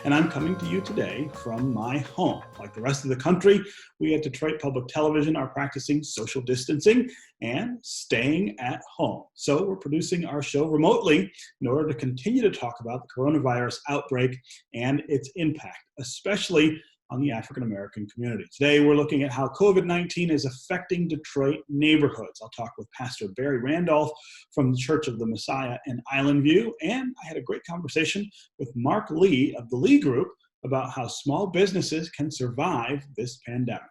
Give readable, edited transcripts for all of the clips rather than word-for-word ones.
and I'm coming to you today from my home. Like the rest of the country, we at Detroit Public Television are practicing social distancing and staying at home. So we're producing our show remotely in order to continue to talk about the coronavirus outbreak and its impact, especially on the African-American community. Today, we're looking at how COVID-19 is affecting Detroit neighborhoods. I'll talk with Pastor Barry Randolph from the Church of the Messiah in Island View, and I had a great conversation with Mark Lee of the Lee Group about how small businesses can survive this pandemic.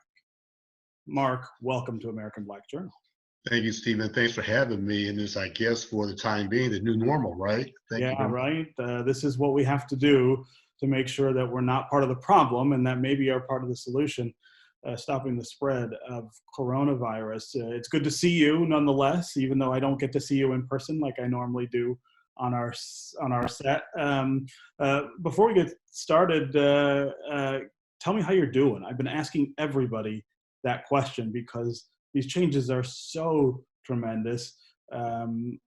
Mark, welcome to American Black Journal. Thank you, Stephen. Thanks for having me in this, I guess, for the time being, the new normal, right? Thank you. Right. This is what we have to do to make sure that we're not part of the problem and that maybe are part of the solution, stopping the spread of coronavirus. It's good to see you nonetheless, even though I don't get to see you in person like I normally do on our set. Before we get started, tell me how you're doing. I've been asking everybody that question because these changes are so tremendous.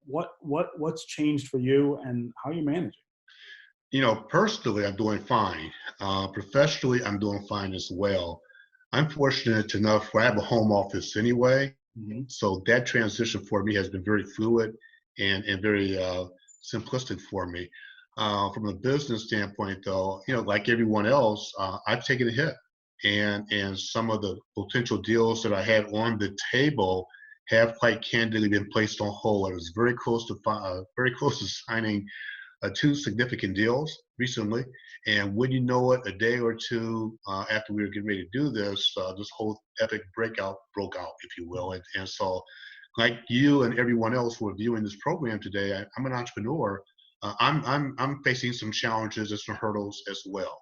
What's changed for you and how are you managing? You know, personally, I'm doing fine. Professionally, I'm doing fine as well. I'm fortunate enough where I have a home office anyway. Mm-hmm. So that transition for me has been very fluid and very simplistic for me. From a business standpoint, though, you know, like everyone else, I've taken a hit. And some of the potential deals that I had on the table have quite candidly been placed on hold. I was very close to signing two significant deals recently, and when you know it, a day or two after we were getting ready to do this, this whole epic broke out, if you will. And so, like you and everyone else who are viewing this program today, I'm an entrepreneur. I'm facing some challenges and some hurdles as well.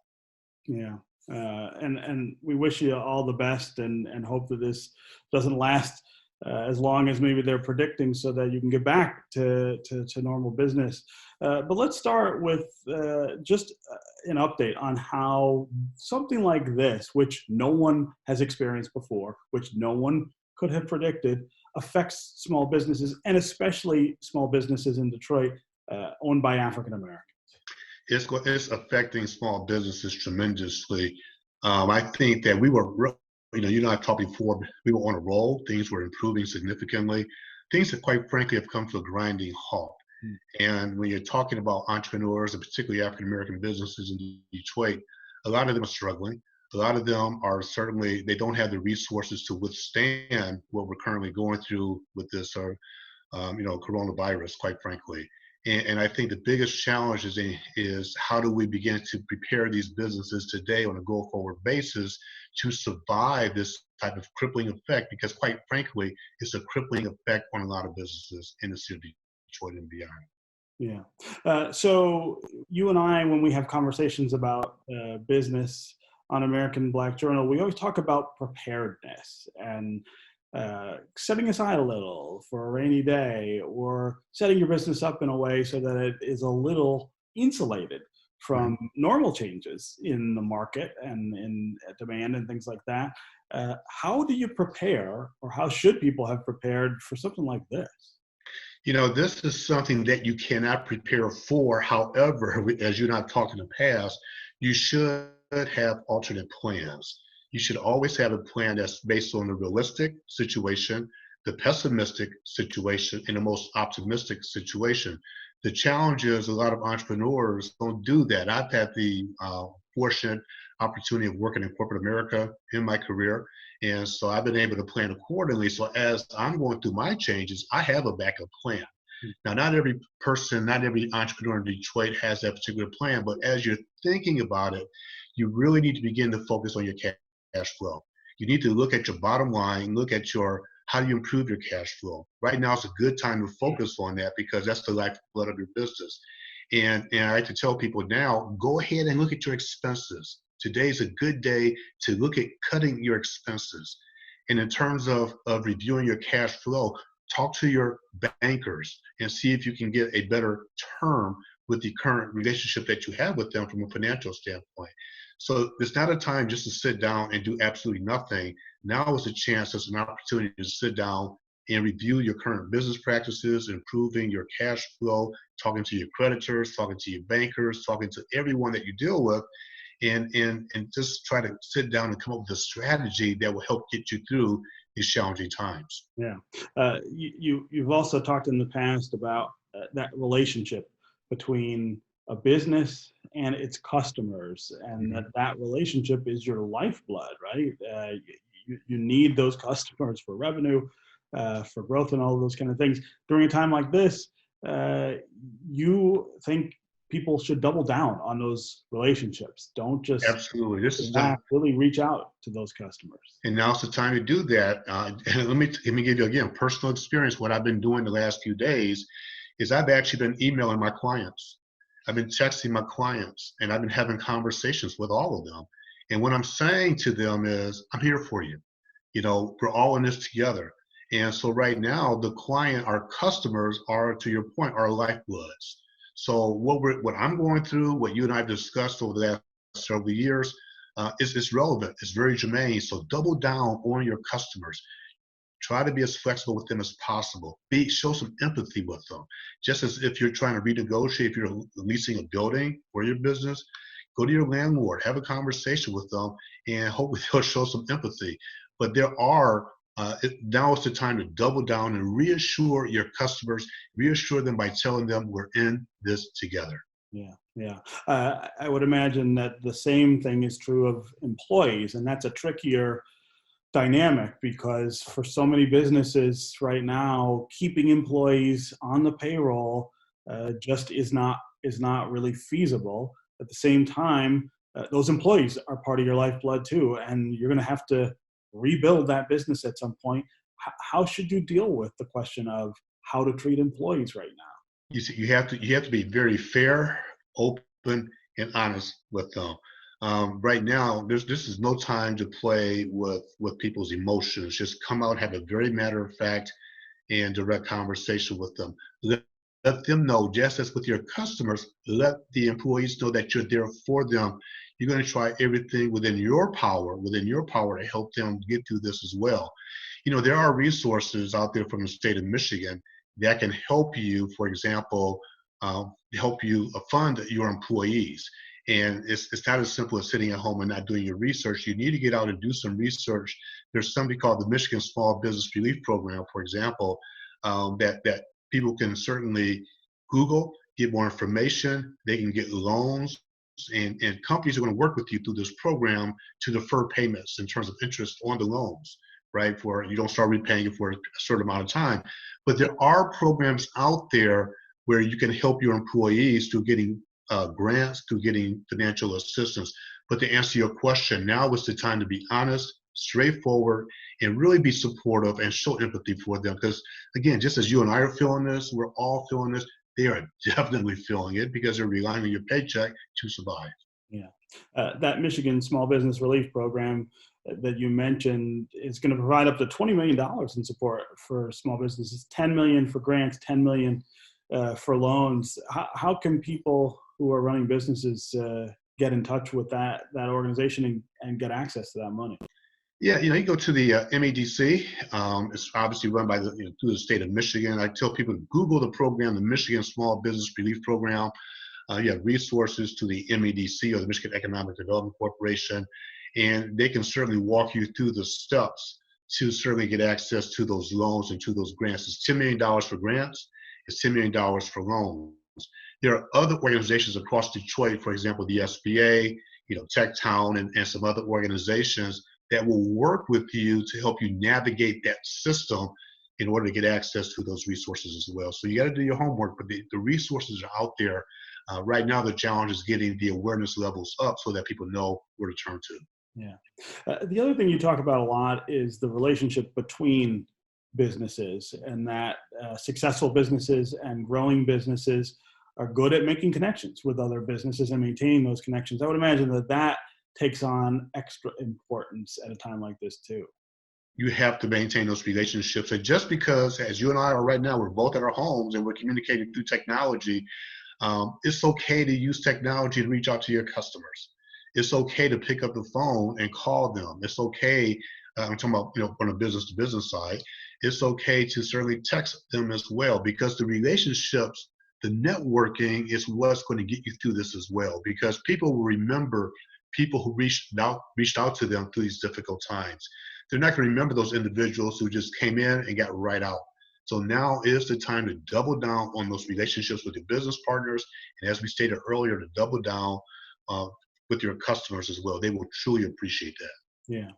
Yeah. And we wish you all the best and hope that this doesn't last as long as maybe they're predicting so that you can get back to normal business. But let's start with just an update on how something like this, which no one has experienced before, which no one could have predicted, affects small businesses and especially small businesses in Detroit owned by African Americans. It's affecting small businesses tremendously. I think that we were, you know, I talked before, we were on a roll. Things were improving significantly. Things that, quite frankly, have come to a grinding halt. And when you're talking about entrepreneurs, and particularly African American businesses in Detroit, a lot of them are struggling. A lot of them are certainly, they don't have the resources to withstand what we're currently going through with this, coronavirus, quite frankly. And I think the biggest challenge is how do we begin to prepare these businesses today on a go-forward basis to survive this type of crippling effect? Because quite frankly, it's a crippling effect on a lot of businesses in the city of Detroit and beyond. Yeah. So you and I, when we have conversations about business on American Black Journal, we always talk about preparedness and setting aside a little for a rainy day or setting your business up in a way so that it is a little insulated from normal changes in the market and in demand and things like that. How do you prepare, or how should people have prepared for something like this? You know, this is something that you cannot prepare for. However, as you and I have talked in the past, you should have alternate plans. You should always have a plan that's based on the realistic situation, the pessimistic situation, and the most optimistic situation. The challenge is a lot of entrepreneurs don't do that. I've had the fortunate opportunity of working in corporate America in my career, and so I've been able to plan accordingly. So as I'm going through my changes, I have a backup plan. Now, not every person, not every entrepreneur in Detroit has that particular plan, but as you're thinking about it, you really need to begin to focus on your cash flow. You need to look at your bottom line, look at how do you improve your cash flow. Right now is a good time to focus on that because that's the lifeblood of your business. And I like to tell people now, go ahead and look at your expenses. Today's a good day to look at cutting your expenses. And in terms of reviewing your cash flow, talk to your bankers and see if you can get a better term with the current relationship that you have with them from a financial standpoint. So it's not a time just to sit down and do absolutely nothing. Now is a chance, it's an opportunity to sit down and review your current business practices, improving your cash flow, talking to your creditors, talking to your bankers, talking to everyone that you deal with, and just try to sit down and come up with a strategy that will help get you through these challenging times. Yeah. You've also talked in the past about that relationship between a business and its customers, and Mhm. that relationship is your lifeblood, right? You need those customers for revenue, for growth, and all of those kind of things. During a time like this, uh, you think people should double down on those relationships. Don't just Absolutely. This sit is the back, really reach out to those customers. And now's the time to do that. And let me give you again personal experience. What I've been doing the last few days is I've actually been emailing my clients. I've been texting my clients, and I've been having conversations with all of them. And what I'm saying to them is, I'm here for you. We're all in this together. And so right now, the client, our customers are, to your point, our lifebloods. So what I'm going through, what you and I have discussed over the last several years, is relevant. It's very germane. So double down on your customers. Try to be as flexible with them as possible. Show some empathy with them. Just as if you're trying to renegotiate, if you're leasing a building for your business, go to your landlord, have a conversation with them, and hopefully they'll show some empathy. But now is the time to double down and reassure your customers, reassure them by telling them we're in this together. Yeah, yeah. I would imagine that the same thing is true of employees, and that's a trickier dynamic because for so many businesses right now, keeping employees on the payroll just is not really feasible. At the same time, those employees are part of your lifeblood too, and you're going to have to rebuild that business at some point. How should you deal with the question of how to treat employees right now? You have to be very fair, open, and honest with them. Right now, this is no time to play with people's emotions. Just come out, have a very matter of fact and direct conversation with them. Let them know, just as with your customers, let the employees know that you're there for them. You're going to try everything within your power to help them get through this as well. There are resources out there from the state of Michigan that can help you, for example, help you fund your employees. And it's not as simple as sitting at home and not doing your research. You need to get out and do some research. There's something called the Michigan Small Business Relief Program, for example, that people can certainly Google, get more information. They can get loans, and companies are going to work with you through this program to defer payments in terms of interest on the loans, right? For you don't start repaying it for a certain amount of time. But there are programs out there where you can help your employees through getting grants, through getting financial assistance. But to answer your question, now is the time to be honest, straightforward, and really be supportive and show empathy for them. Because again, just as you and I are feeling this, we're all feeling this. They are definitely feeling it because they're relying on your paycheck to survive. Yeah. That Michigan Small Business Relief Program that you mentioned is going to provide up to $20 million in support for small businesses, 10 million for grants, 10 million for loans. How can people who are running businesses get in touch with that organization and get access to that money? Yeah, you go to the MEDC. It's obviously run by through the state of Michigan. I tell people to Google the program, the Michigan Small Business Relief Program. You have resources to the MEDC, or the Michigan Economic Development Corporation, and they can certainly walk you through the steps to certainly get access to those loans and to those grants. It's $10 million for grants. It's $10 million for loans. There are other organizations across Detroit, for example, the SBA, Tech Town, and some other organizations that will work with you to help you navigate that system in order to get access to those resources as well. So you got to do your homework, but the resources are out there. Right now, the challenge is getting the awareness levels up so that people know where to turn to. Yeah. The other thing you talk about a lot is the relationship between businesses, and that successful businesses and growing businesses are good at making connections with other businesses and maintaining those connections. I would imagine that takes on extra importance at a time like this too. You have to maintain those relationships. And just because, as you and I are right now, we're both at our homes and we're communicating through technology, it's okay to use technology to reach out to your customers. It's okay to pick up the phone and call them. It's okay, I'm talking about, on a business to business side, it's okay to certainly text them as well, because the relationships the networking is what's going to get you through this as well, because people will remember people who reached out to them through these difficult times. They're not going to remember those individuals who just came in and got right out. So now is the time to double down on those relationships with your business partners, and as we stated earlier, to double down with your customers as well. They will truly appreciate that. Yeah.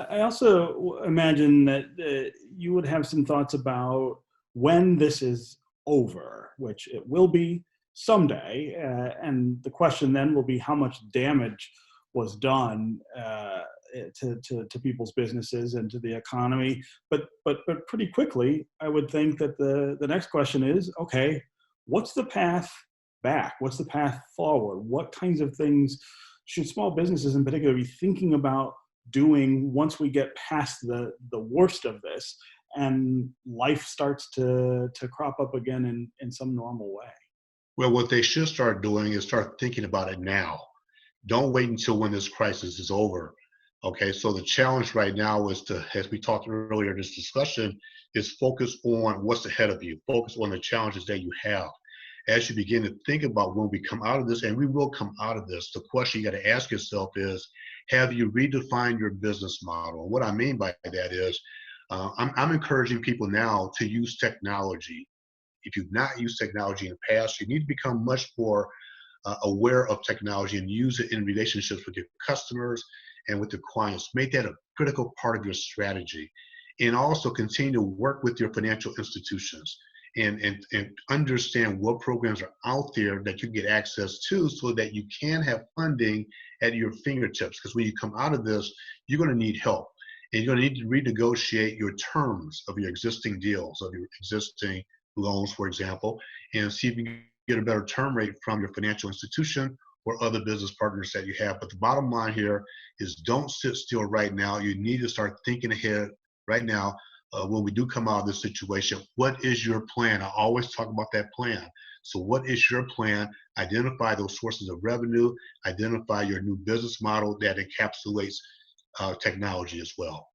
I also imagine that you would have some thoughts about when this is over, which it will be someday. And the question then will be how much damage was done to people's businesses and to the economy. But pretty quickly, I would think that the next question is, okay, what's the path back? What's the path forward? What kinds of things should small businesses in particular be thinking about doing once we get past the worst of this and life starts to crop up again in some normal way? Well, what they should start doing is start thinking about it now. Don't wait until when this crisis is over. Okay, so the challenge right now is to, as we talked earlier in this discussion, is focus on what's ahead of you. Focus on the challenges that you have. As you begin to think about when we come out of this, and we will come out of this, the question you got to ask yourself is, have you redefined your business model? And what I mean by that is, I'm encouraging people now to use technology. If you've not used technology in the past, you need to become much more aware of technology and use it in relationships with your customers and with your clients. Make that a critical part of your strategy. And also continue to work with your financial institutions and understand what programs are out there that you can get access to so that you can have funding at your fingertips. Because when you come out of this, you're going to need help. And you're going to need to renegotiate your terms of your existing deals, of your existing loans, for example, and see if you can get a better term rate from your financial institution or other business partners that you have. But the bottom line here is don't sit still right now. You need to start thinking ahead right now. When we do come out of this situation, what is your plan? I always talk about that plan. So what is your plan? Identify those sources of revenue, identify your new business model that encapsulates technology as well.